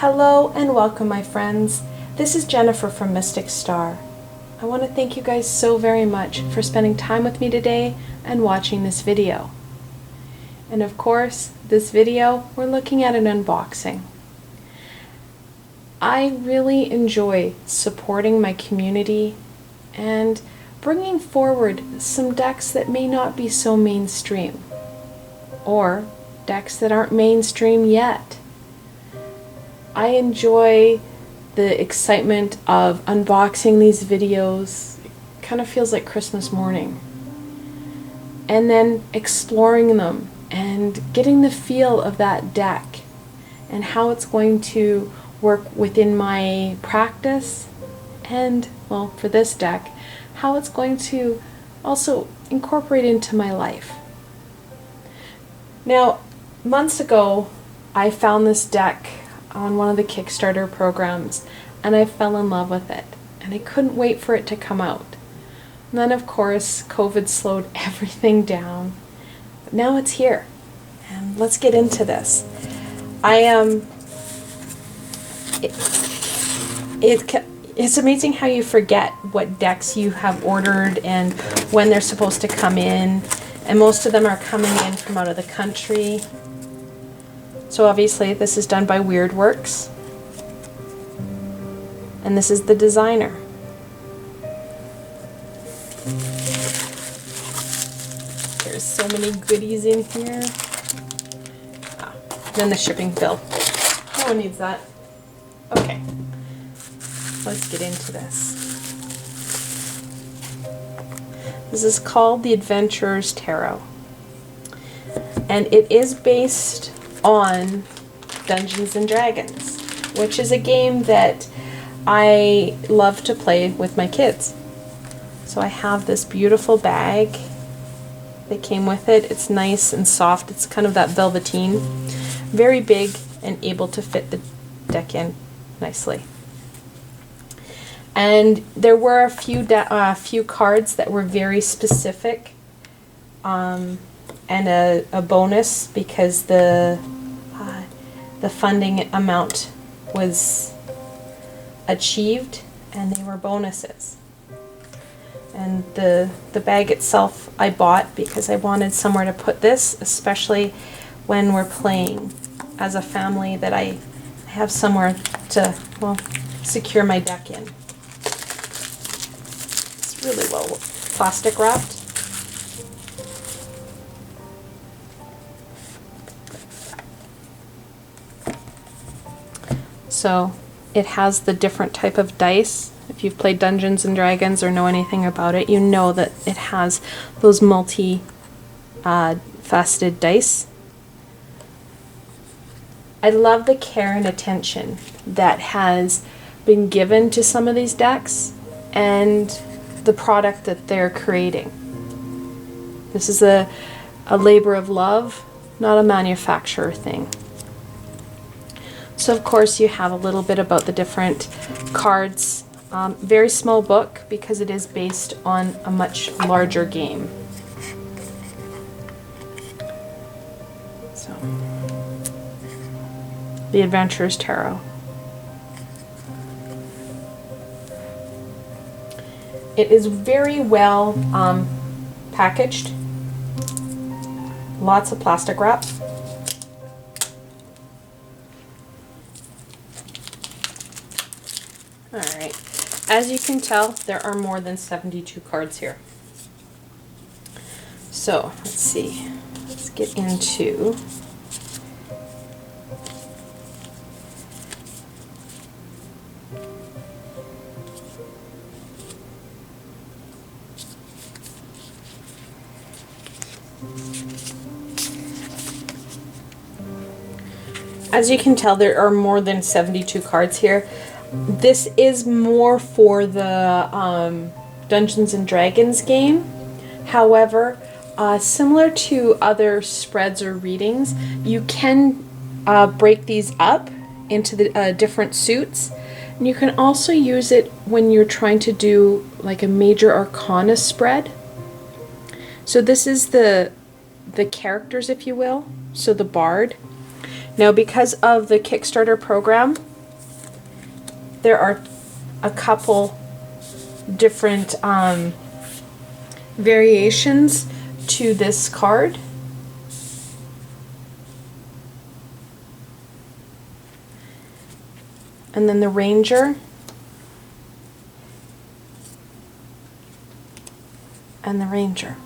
Hello and welcome, my friends. This is Jennifer from Mystic Star. I want to thank you guys so very much for spending time with me today and watching this video. And of course, this video, we're looking at an unboxing. I really enjoy supporting my community and bringing forward some decks that may not be so mainstream, or decks that aren't mainstream yet. I enjoy the excitement of unboxing these videos. It kind of feels like Christmas morning. And then exploring them and getting the feel of that deck and how it's going to work within my practice and, well, for this deck, how it's going to also incorporate into my life. Now, months ago, I found this deck on one of the Kickstarter programs and I fell in love with it and I couldn't wait for it to come out. And then of course COVID slowed everything down, but now it's here and let's get into this. It's amazing how you forget what decks you have ordered and when they're supposed to come in, and most of them are coming in from out of the country. So obviously this is done by Weirdworks, and this is the designer. There's so many goodies in here. Then the shipping bill. No one needs that. Okay, let's get into this. This is called the Adventurer's Tarot, and it is based on Dungeons and Dragons, which is a game that I love to play with my kids. So I have this beautiful bag that came with it. It's nice and soft. It's kind of that velveteen, very big and able to fit the deck in nicely. And there were a few cards that were very specific, and a bonus because the funding amount was achieved, and they were bonuses. And the bag itself I bought because I wanted somewhere to put this, especially when we're playing as a family, that I have somewhere to, well, secure my deck in. It's really well plastic wrapped. So it has the different type of dice. If you've played Dungeons and Dragons or know anything about it, you know that it has those multi-faceted dice. I love the care and attention that has been given to some of these decks and the product that they're creating. This is a labor of love, not a manufacturer thing. So of course you have a little bit about the different cards. Very small book because it is based on a much larger game. So, the Adventurer's Tarot. It is very well packaged. Lots of plastic wrap. Alright, as you can tell, there are more than 72 cards here. So, let's see. Let's get into as you can tell, there are more than 72 cards here. This is more for the Dungeons and Dragons game. However, similar to other spreads or readings, you can break these up into the different suits. And you can also use it when you're trying to do like a major arcana spread. So this is the characters, if you will, so the bard. Now, because of the Kickstarter program, there are a couple different variations to this card. And then the Ranger. And the Ranger.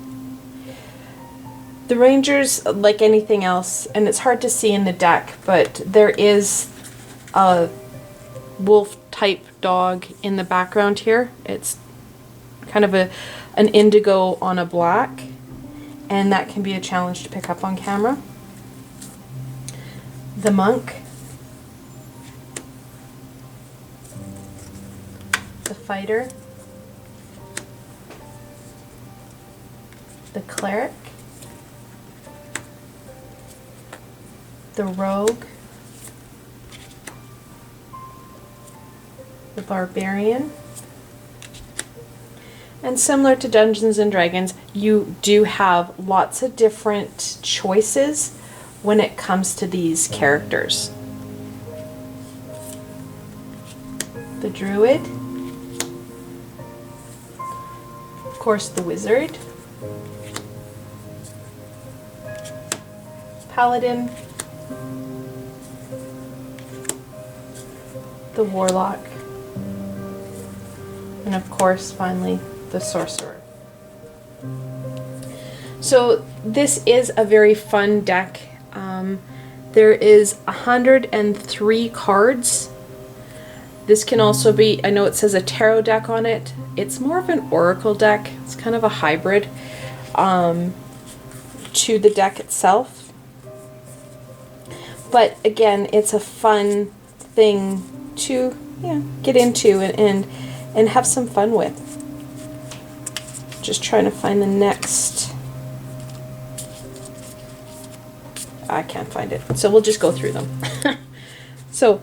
The Ranger's like anything else, and it's hard to see in the deck, but there is a wolf type dog in the background here. It's kind of an indigo on a black, and that can be a challenge to pick up on camera. The Monk. The Fighter. The Cleric. The Rogue. The Barbarian. And similar to Dungeons and Dragons, you do have lots of different choices when it comes to these characters. The Druid. Of course, the Wizard. Paladin. The Warlock. And of course, finally, the Sorcerer. So this is a very fun deck. There is 103 cards. This can also be, I know it says a tarot deck on it. It's more of an oracle deck. It's kind of a hybrid to the deck itself. But again, it's a fun thing to get into and have some fun with. Just trying to find the next. I can't find it, so we'll just go through them. So,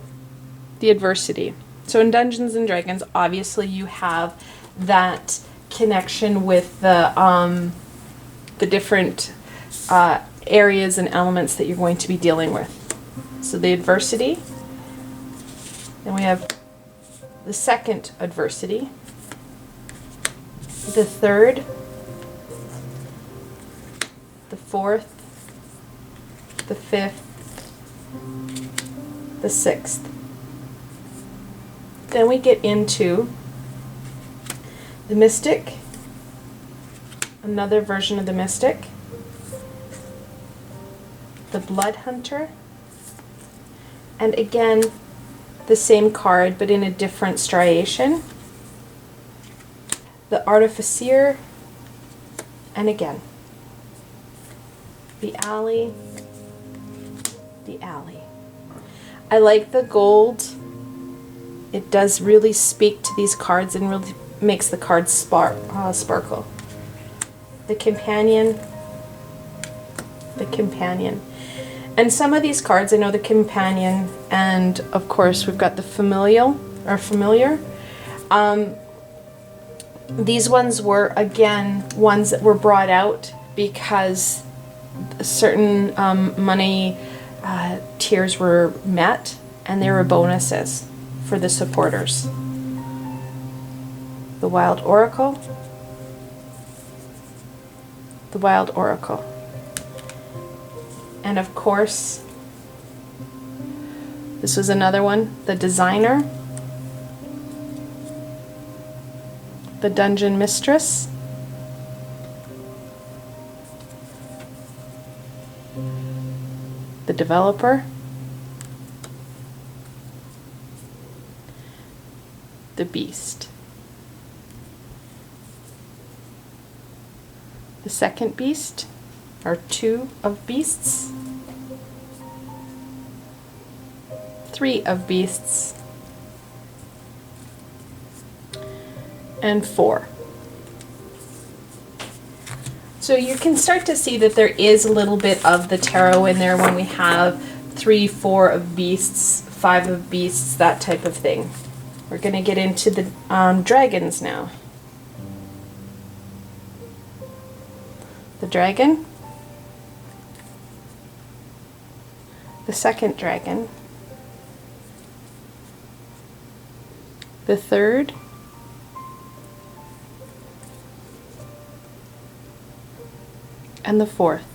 the adversity. So in Dungeons and Dragons, obviously you have that connection with the different areas and elements that you're going to be dealing with. So the adversity. Then we have the second adversity. The third. The fourth. The fifth. The sixth. Then we get into the Mystic, another version of the Mystic, the Blood Hunter, and again the same card but in a different striation, the Artificer, and again the Alley. I like the gold. It does really speak to these cards and really makes the cards sparkle. The Companion. And some of these cards, I know the Companion, and of course we've got the Familiar. These ones were, again, ones that were brought out because certain money tiers were met, and there were bonuses for the supporters. The Wild Oracle. And of course, this was another one, the Designer, the Dungeon Mistress, the Developer, the Beast. The second beast, or two of beasts, three of beasts, and four. So you can start to see that there is a little bit of the tarot in there when we have 3, 4 of beasts, 5 of beasts, that type of thing. We're going to get into the dragons now. The dragon, the second dragon, the third, and the fourth.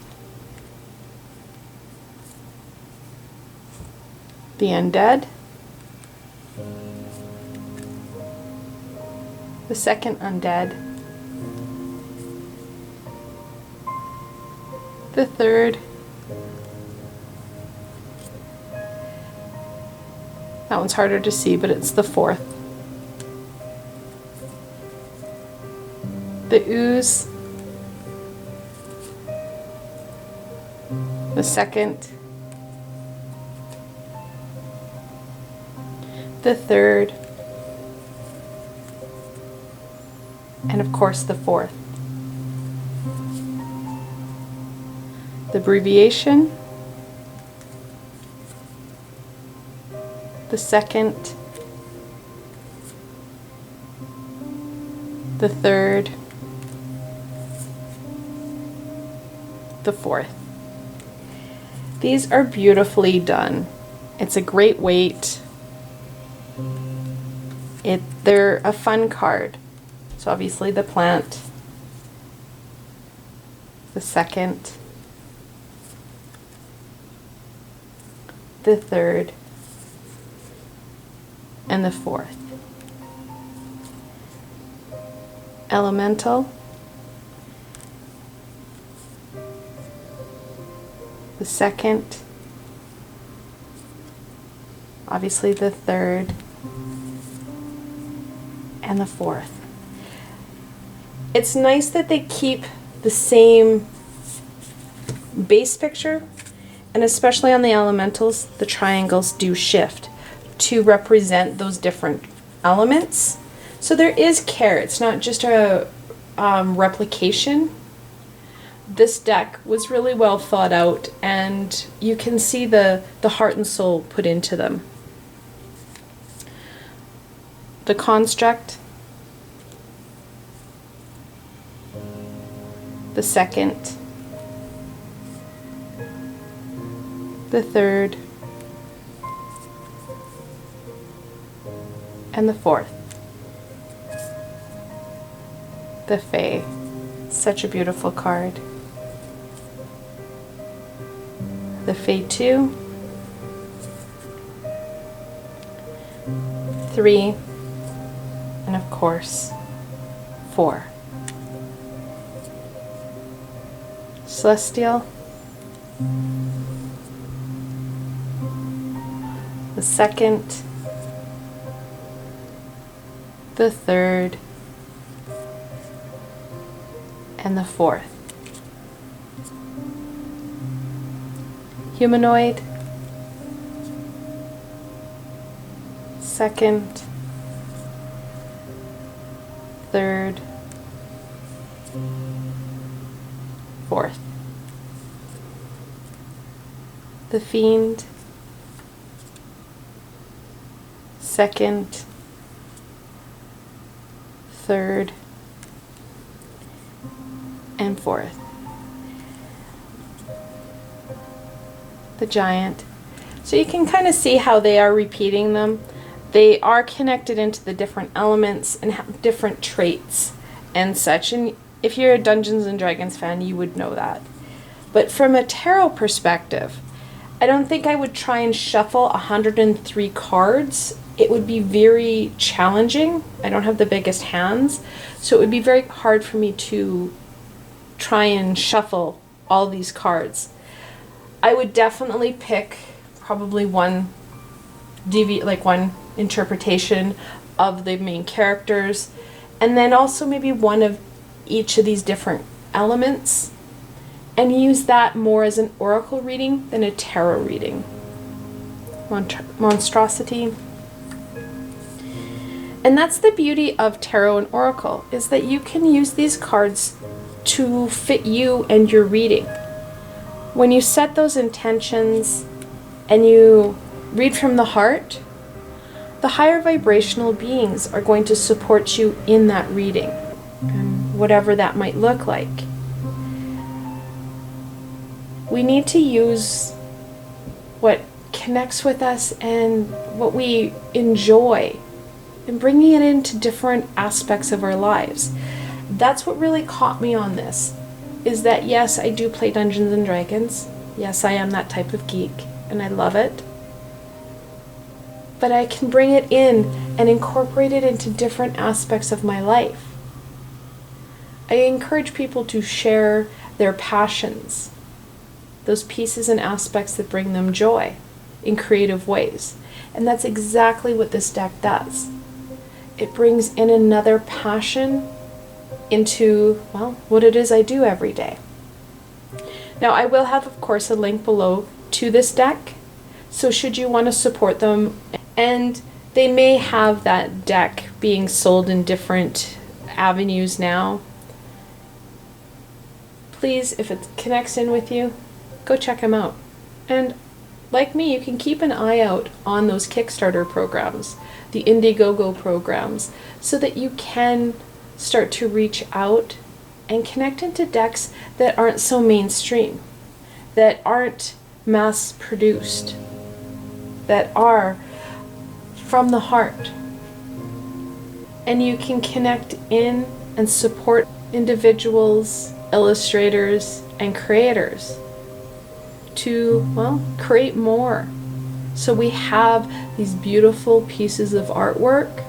The undead, the second undead, the third, that one's harder to see, but it's the fourth, the ooze, the second, the third, and of course the fourth. The abbreviation, the second, the third, the fourth. These are beautifully done. It's a great weight. They're a fun card. So obviously the plant, the second, the third, and the fourth. Elemental, the second, obviously the third, and the fourth. It's nice that they keep the same base picture, and especially on the elementals, the triangles do shift to represent those different elements. So there is care. It's not just a replication. This deck was really well thought out, and you can see the heart and soul put into them. The construct, the second, the third, and the fourth. The Fae, such a beautiful card. The Fae 2, 3, and of course 4. Celestial, the second, the third, and the fourth. Humanoid, second, third, fourth. The Fiend, second, third, and fourth. The Giant. So you can kind of see how they are repeating them. They are connected into the different elements and have different traits and such. And if you're a Dungeons and Dragons fan, you would know that. But from a tarot perspective, I don't think I would try and shuffle 103 cards. It would be very challenging. I don't have the biggest hands, so it would be very hard for me to try and shuffle all these cards. I would definitely pick probably one interpretation of the main characters, and then also maybe one of each of these different elements, and use that more as an oracle reading than a tarot reading. Monstrosity. And that's the beauty of tarot and oracle, is that you can use these cards to fit you and your reading. When you set those intentions and you read from the heart, the higher vibrational beings are going to support you in that reading, and whatever that might look like. We need to use what connects with us and what we enjoy and bringing it into different aspects of our lives. That's what really caught me on this, is that yes, I do play Dungeons and Dragons. Yes, I am that type of geek, and I love it. But I can bring it in and incorporate it into different aspects of my life. I encourage people to share their passions, those pieces and aspects that bring them joy in creative ways. And that's exactly what this deck does. It brings in another passion into, well, what it is I do every day. Now, I will have, of course, a link below to this deck. So should you want to support them, and they may have that deck being sold in different avenues now, please, if it connects in with you, go check them out. And like me, you can keep an eye out on those Kickstarter programs, the Indiegogo programs, so that you can start to reach out and connect into decks that aren't so mainstream, that aren't mass produced, that are from the heart. And you can connect in and support individuals, illustrators, and creators to, well, create more. So we have these beautiful pieces of artwork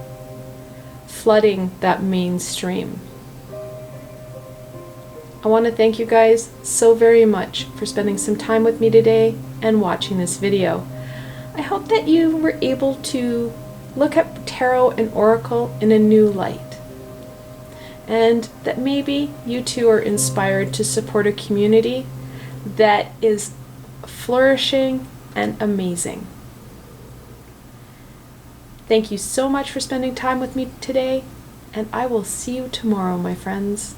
flooding that mainstream. I want to thank you guys so very much for spending some time with me today and watching this video. I hope that you were able to look at tarot and oracle in a new light, and that maybe you too are inspired to support a community that is flourishing and amazing. Thank you so much for spending time with me today, and I will see you tomorrow, my friends.